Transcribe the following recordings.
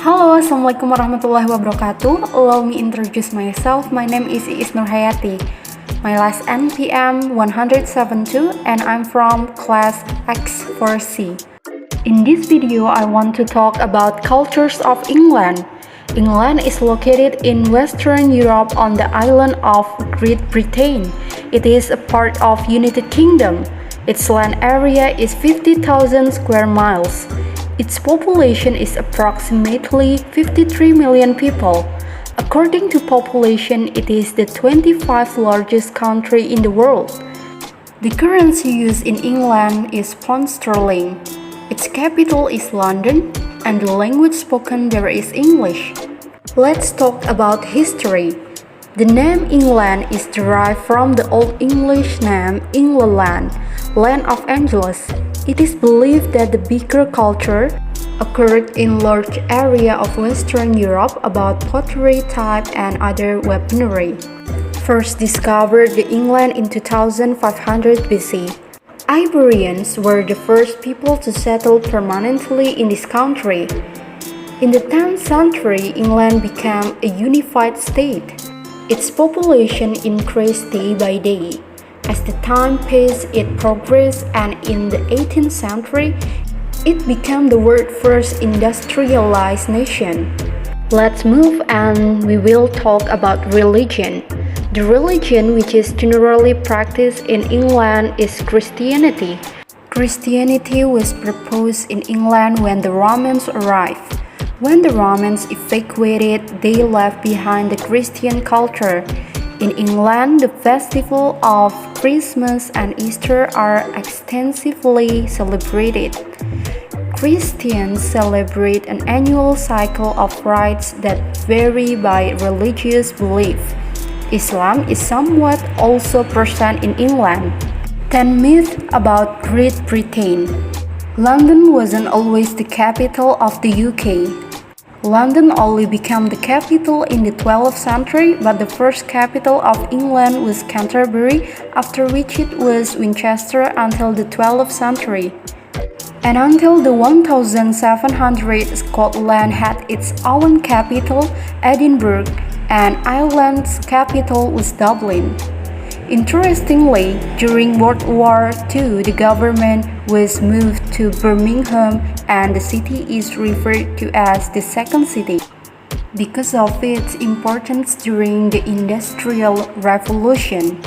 Halo, Assalamualaikum warahmatullahi wabarakatuh. Allow me introduce myself. My name is Iis Nurhayati. My last NPM 172 and I'm from class X4C. In this video, I want to talk about cultures of England. England is located in Western Europe on the island of Great Britain. It is a part of United Kingdom. Its land area is 50,000 square miles. Its population is approximately 53 million people. According to population, it is the 25th largest country in the world. The currency used in England is pound sterling. Its capital is London, and the language spoken there is English. Let's talk about history. The name England is derived from the Old English name England, Land of Angels. It is believed that the Beaker culture occurred in large area of Western Europe about pottery type and other weaponry. First discovered in England in 2500 BC. Iberians were the first people to settle permanently in this country. In the 10th century, England became a unified state. Its population increased day by day. As the time passed, it progressed, and in the 18th century, it became the world's first industrialized nation. Let's move and we will talk about religion. The religion which is generally practiced in England is Christianity. Christianity was proposed in England when the Romans arrived. When the Romans evacuated, they left behind the Christian culture. In England, the festival of Christmas and Easter are extensively celebrated. Christians celebrate an annual cycle of rites that vary by religious belief. Islam is somewhat also present in England. 10 myths about Great Britain. London wasn't always the capital of the UK. London only became the capital in the 12th century, but the first capital of England was Canterbury, after which it was Winchester until the 12th century. And until the 1700s, Scotland had its own capital, Edinburgh, and Ireland's capital was Dublin. Interestingly, during World War II, the government was moved to Birmingham and the city is referred to as the Second City because of its importance during the Industrial Revolution.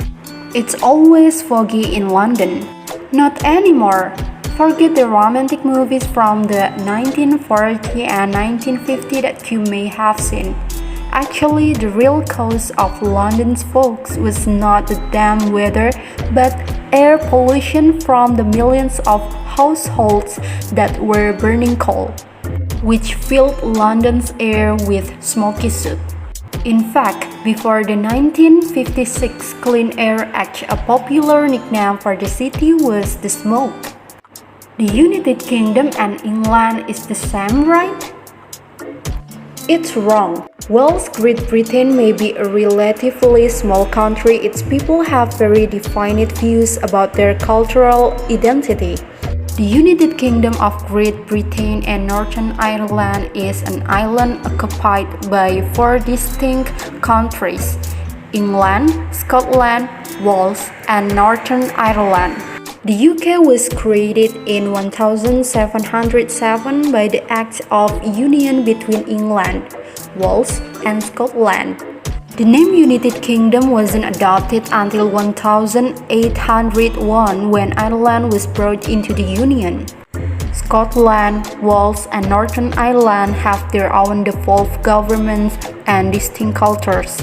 It's always foggy in London. Not anymore. Forget the romantic movies from the 1940 and 1950 that you may have seen. Actually, the real cause of London's fog was not the damp weather, but air pollution from the millions of households that were burning coal, which filled London's air with smoky soot. In fact, before the 1956 Clean Air Act, a popular nickname for the city was the smoke. The United Kingdom and England is the same, right? It's wrong. Whilst Great Britain may be a relatively small country, its people have very defined views about their cultural identity. The United Kingdom of Great Britain and Northern Ireland is an island occupied by 4 distinct countries: England, Scotland, Wales, and Northern Ireland. The UK was created in 1707 by the Act of Union between England, Wales, and Scotland. The name United Kingdom wasn't adopted until 1801 when Ireland was brought into the Union. Scotland, Wales, and Northern Ireland have their own devolved governments and distinct cultures.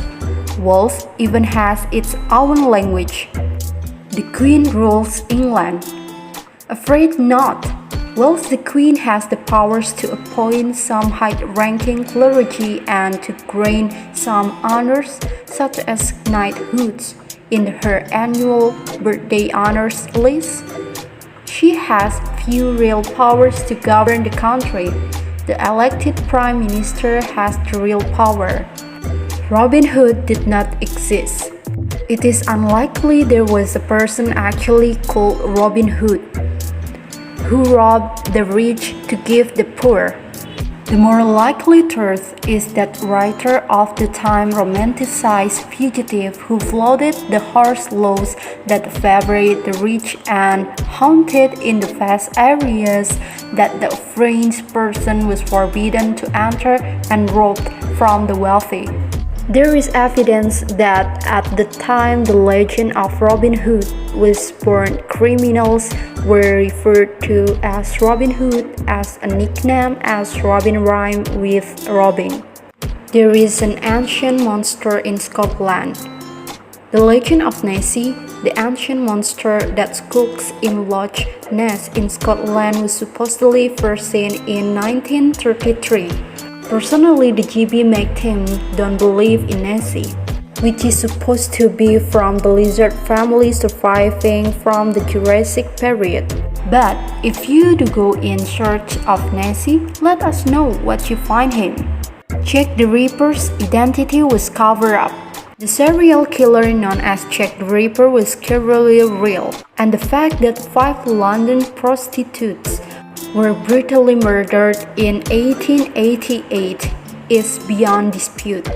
Wales even has its own language. The Queen rules England. Afraid not. Whilst the Queen has the powers to appoint some high-ranking clergy and to grant some honors, such as knighthoods, in her annual birthday honors list, she has few real powers to govern the country. The elected Prime Minister has the real power. Robin Hood did not exist. It is unlikely there was a person actually called Robin Hood, who robbed the rich to give the poor. The more likely truth is that writers of the time romanticized fugitives who floated the harsh laws that favored the rich and hunted in the vast areas that the French person was forbidden to enter and robbed from the wealthy. There is evidence that at the time the legend of Robin Hood was born, criminals were referred to as Robin Hood as a nickname as Robin rhymed with robbing. There is an ancient monster in Scotland. The legend of Nessie, the ancient monster that skulks in Loch Ness in Scotland, was supposedly first seen in 1933. Personally, the GB Meg team don't believe in Nessie, which is supposed to be from the lizard family surviving from the Jurassic period. But if you do go in search of Nessie, let us know what you find him. Jack the Ripper's identity was covered up. The serial killer known as Jack the Ripper was clearly real, and the fact that 5 London prostitutes were brutally murdered in 1888 is beyond dispute.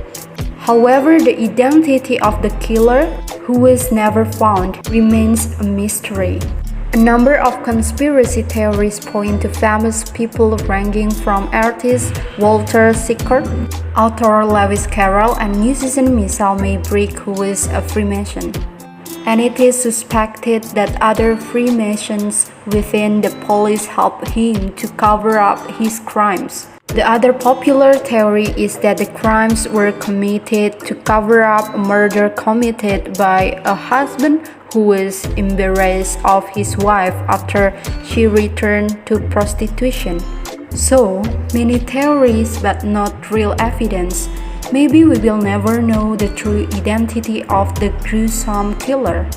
However, the identity of the killer, who was never found, remains a mystery. A number of conspiracy theories point to famous people ranging from artist Walter Sickert, author Lewis Carroll, and musician Michelle Maybrick, who was a Freemason. And it is suspected that other Freemasons within the police helped him to cover up his crimes. The other popular theory is that the crimes were committed to cover up a murder committed by a husband who was embarrassed of his wife after she returned to prostitution. So, many theories but not real evidence. Maybe we will never know the true identity of the gruesome killer.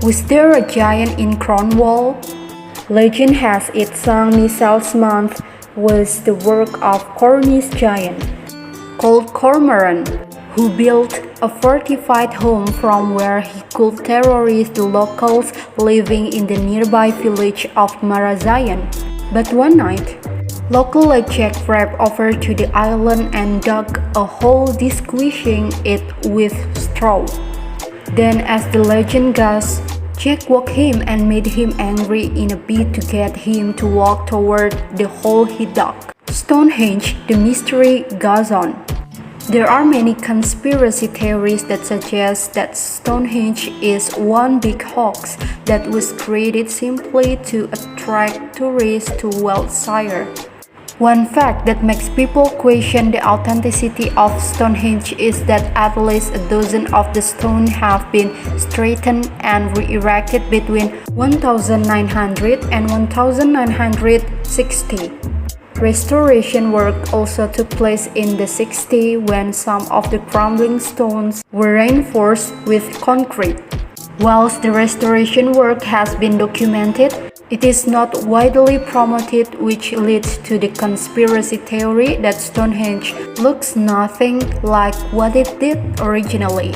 Was there a giant in Cornwall? Legend has it sung Michael's Month was the work of Cornish giant called Cormoran, who built a fortified home from where he could terrorize the locals living in the nearby village of Marazion. But one night, local Jack crept over to the island and dug a hole, disguising it with straw. Then, as the legend goes, Jack woke him and made him angry in a bid to get him to walk toward the hole he dug. Stonehenge, the mystery goes on. There are many conspiracy theories that suggest that Stonehenge is one big hoax that was created simply to attract tourists to Wiltshire. One fact that makes people question the authenticity of Stonehenge is that at least a dozen of the stones have been straightened and re-erected between 1900 and 1960. Restoration work also took place in the 60s when some of the crumbling stones were reinforced with concrete. Whilst the restoration work has been documented, it is not widely promoted, which leads to the conspiracy theory that Stonehenge looks nothing like what it did originally.